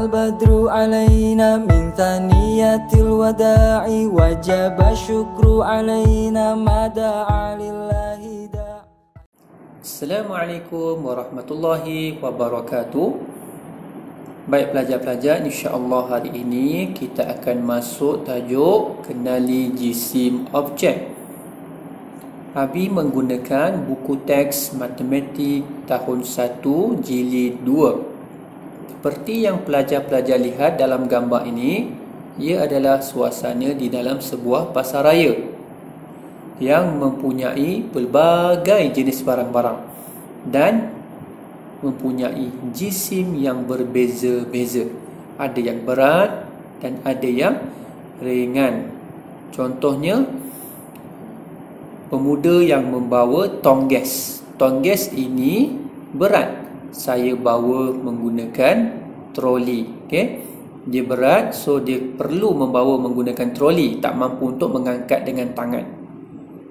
البدر علينا من ثنية الوداع وجب الشكر علينا ما دعا لله داع. Assalamualaikum warahmatullahi wabarakatuh. Baik pelajar-pelajar, insya-Allah hari ini kita akan masuk tajuk kenali jisim objek. Abi menggunakan buku teks matematik tahun 1 jilid 2. Seperti yang pelajar-pelajar lihat dalam gambar ini, ia adalah suasana di dalam sebuah pasaraya yang mempunyai pelbagai jenis barang-barang dan mempunyai jisim yang berbeza-beza. Ada yang berat dan ada yang ringan. Contohnya, pemuda yang membawa tongges. Tongges ini berat. Saya bawa menggunakan troli. Okay? Dia berat, so dia perlu membawa menggunakan troli. Tak mampu untuk mengangkat dengan tangan.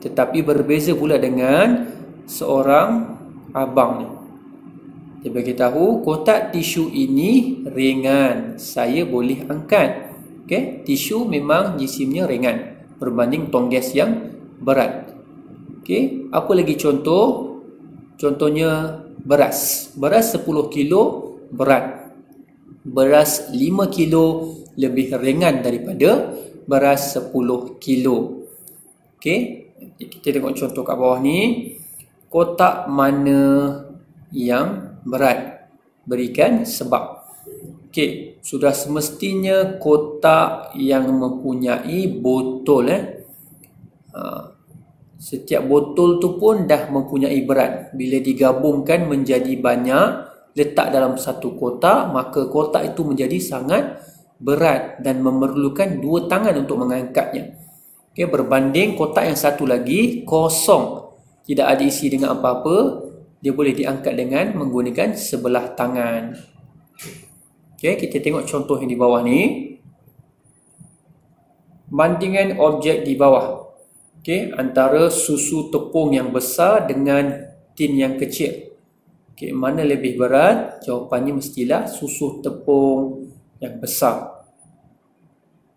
Tetapi berbeza pula dengan seorang abang ni. Dia beritahu kotak tisu ini ringan, saya boleh angkat. Okay? Tisu memang jisimnya ringan berbanding tongges yang berat. Okay? Apa lagi contoh? Contohnya beras. Beras 10 kilo berat. Beras 5 kilo lebih ringan daripada beras 10 kilo. Okay? Kita tengok contoh kat bawah ni. Kotak mana yang berat? Berikan sebab. Okay, sudah semestinya kotak yang mempunyai botol. Setiap botol tu pun dah mempunyai berat. Bila digabungkan menjadi banyak, letak dalam satu kotak, maka kotak itu menjadi sangat berat dan memerlukan 2 tangan untuk mengangkatnya. Okay, berbanding kotak yang satu lagi kosong, tidak ada isi dengan apa-apa, dia boleh diangkat dengan menggunakan sebelah tangan. Okay, kita tengok contoh yang di bawah ni. Bandingan objek di bawah. Okay, antara susu tepung yang besar dengan tin yang kecil. Okay, mana lebih berat? Jawapannya mestilah susu tepung yang besar.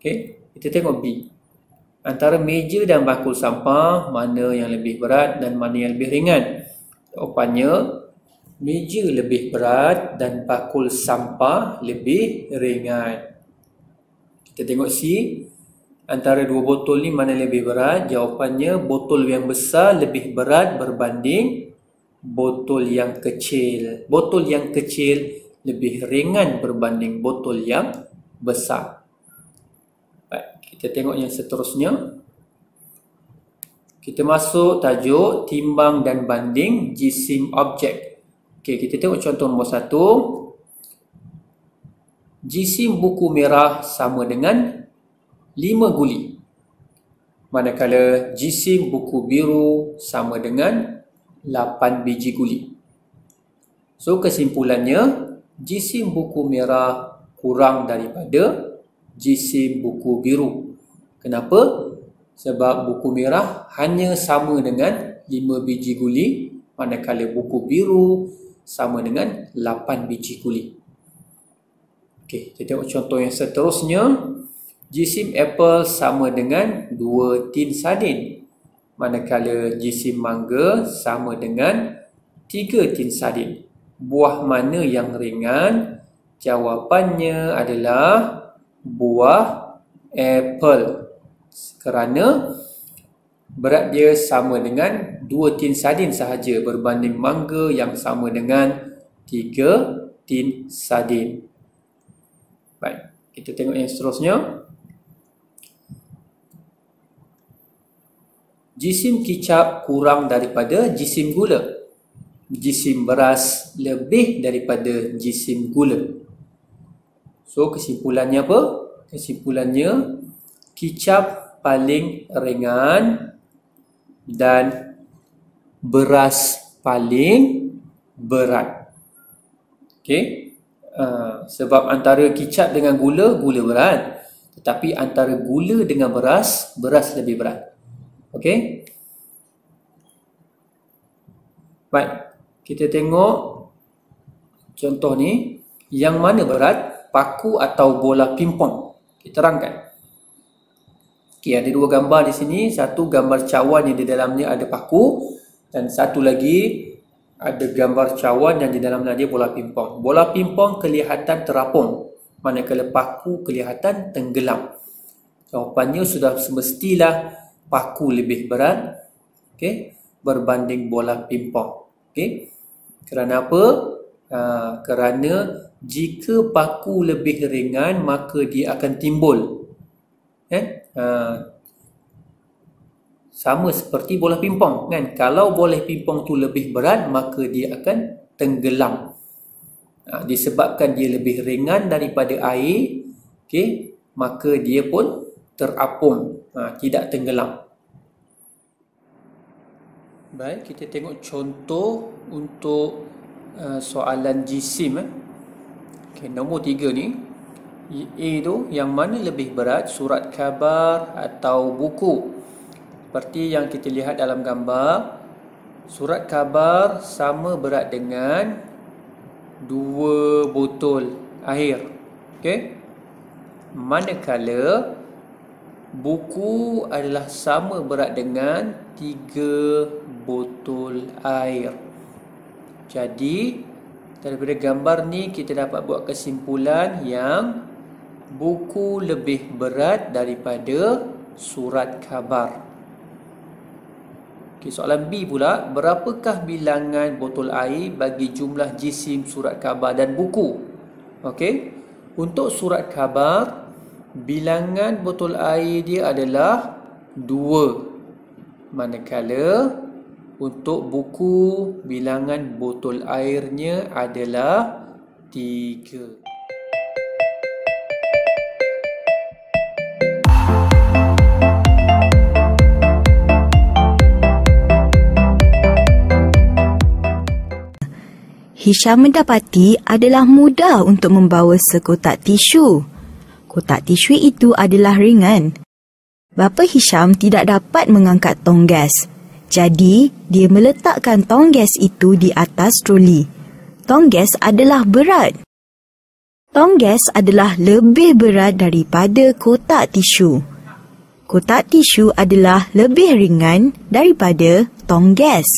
Okay, kita tengok B. Antara meja dan bakul sampah, mana yang lebih berat dan mana yang lebih ringan? Jawapannya, meja lebih berat dan bakul sampah lebih ringan. Kita tengok C. Antara 2 botol ni mana lebih berat? Jawapannya, botol yang besar lebih berat berbanding botol yang kecil. Botol yang kecil lebih ringan berbanding botol yang besar. Baik, kita tengok yang seterusnya. Kita masuk tajuk timbang dan banding jisim objek. Okey, kita tengok contoh nombor 1. Jisim buku merah sama dengan 5 guli. Manakala jisim buku biru sama dengan 8 biji guli. So kesimpulannya, jisim buku merah kurang daripada jisim buku biru. Kenapa? Sebab buku merah hanya sama dengan 5 biji guli, manakala buku biru sama dengan 8 biji guli. Okey, kita tengok contoh yang seterusnya. Jisim apple sama dengan 2 tin sardin, manakala jisim mangga sama dengan 3 tin sardin. Buah mana yang ringan? Jawapannya adalah buah apple. Kerana berat dia sama dengan 2 tin sardin sahaja berbanding mangga yang sama dengan 3 tin sardin. Baik, kita tengok yang seterusnya. Jisim kicap kurang daripada jisim gula. Jisim beras lebih daripada jisim gula. So kesimpulannya apa? Kesimpulannya, kicap paling ringan dan beras paling berat. Okey? Sebab antara kicap dengan gula, gula berat. Tetapi antara gula dengan beras, beras lebih berat. Okey? Baik, kita tengok contoh ni. Yang mana berat? paku atau bola pingpong? Kita terangkan. Okey, ada dua gambar di sini. Satu gambar cawan yang di dalamnya ada paku, dan satu lagi ada gambar cawan yang di dalamnya dia bola pingpong. Bola pingpong kelihatan terapung, manakala paku kelihatan tenggelam. Jawapannya sudah semestilah paku lebih berat, okey, berbanding bola pingpong. Okey. Kerana apa? Kerana jika paku lebih ringan, maka dia akan timbul. Sama seperti bola pingpong, kan? Kalau bola pingpong tu lebih berat, maka dia akan tenggelam. Disebabkan dia lebih ringan daripada air, okey, maka dia pun terapung, tidak tenggelam. Baik, kita tengok contoh untuk soalan jisim. Okay, nombor 3 ni, A tu yang mana lebih berat, surat khabar atau buku? Seperti yang kita lihat dalam gambar, surat khabar sama berat dengan 2 botol air. Okey. Manakala buku adalah sama berat dengan 3 botol air. Jadi daripada gambar ni kita dapat buat kesimpulan yang buku lebih berat daripada surat khabar. Okay, soalan B pula, berapakah bilangan botol air bagi jumlah jisim surat khabar dan buku? Okey, untuk surat khabar, bilangan botol air dia adalah 2. Manakala untuk buku, bilangan botol airnya adalah 3. Hisham mendapati adalah mudah untuk membawa sekotak tisu. Kotak tisu itu adalah ringan. Bapa Hisham tidak dapat mengangkat tong gas. Jadi, dia meletakkan tong gas itu di atas troli. Tong gas adalah berat. Tong gas adalah lebih berat daripada kotak tisu. Kotak tisu adalah lebih ringan daripada tong gas.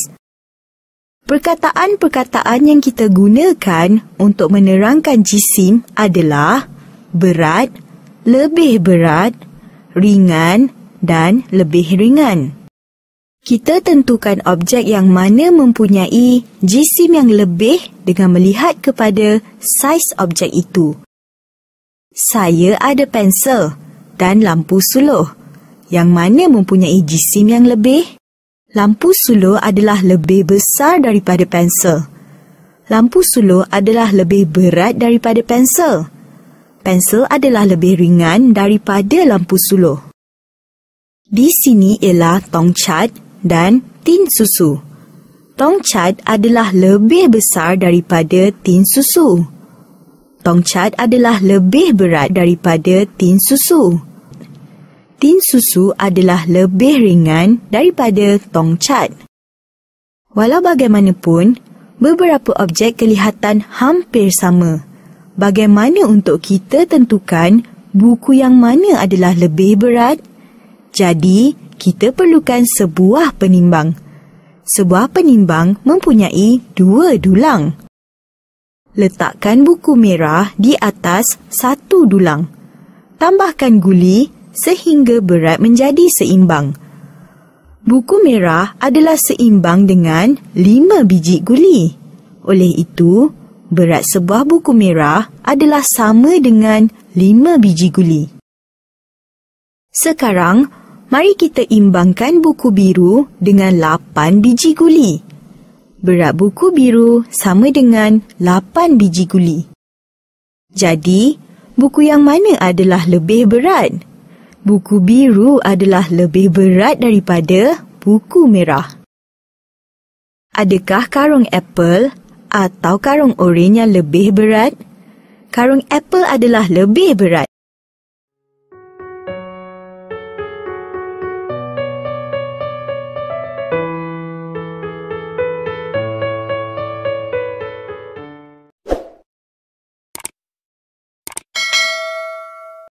Perkataan-perkataan yang kita gunakan untuk menerangkan jisim adalah berat, lebih berat, ringan dan lebih ringan. Kita tentukan objek yang mana mempunyai jisim yang lebih dengan melihat kepada saiz objek itu. Saya ada pensel dan lampu suluh. Yang mana mempunyai jisim yang lebih? Lampu suluh adalah lebih besar daripada pensel. Lampu suluh adalah lebih berat daripada pensel. Pensel adalah lebih ringan daripada lampu suluh. Di sini ialah tong cat dan tin susu. Tong cat adalah lebih besar daripada tin susu. Tong cat adalah lebih berat daripada tin susu. Tin susu adalah lebih ringan daripada tong cat. Walau bagaimanapun, beberapa objek kelihatan hampir sama. Bagaimana untuk kita tentukan buku yang mana adalah lebih berat? Jadi, kita perlukan sebuah penimbang. Sebuah penimbang mempunyai 2 dulang. Letakkan buku merah di atas 1 dulang. Tambahkan guli sehingga berat menjadi seimbang. Buku merah adalah seimbang dengan 5 biji guli. Oleh itu, berat sebuah buku merah adalah sama dengan 5 biji guli. Sekarang, mari kita imbangkan buku biru dengan 8 biji guli. Berat buku biru sama dengan 8 biji guli. Jadi, buku yang mana adalah lebih berat? Buku biru adalah lebih berat daripada buku merah. Adakah karung apel atau karung oren yang lebih berat? Karung apel adalah lebih berat.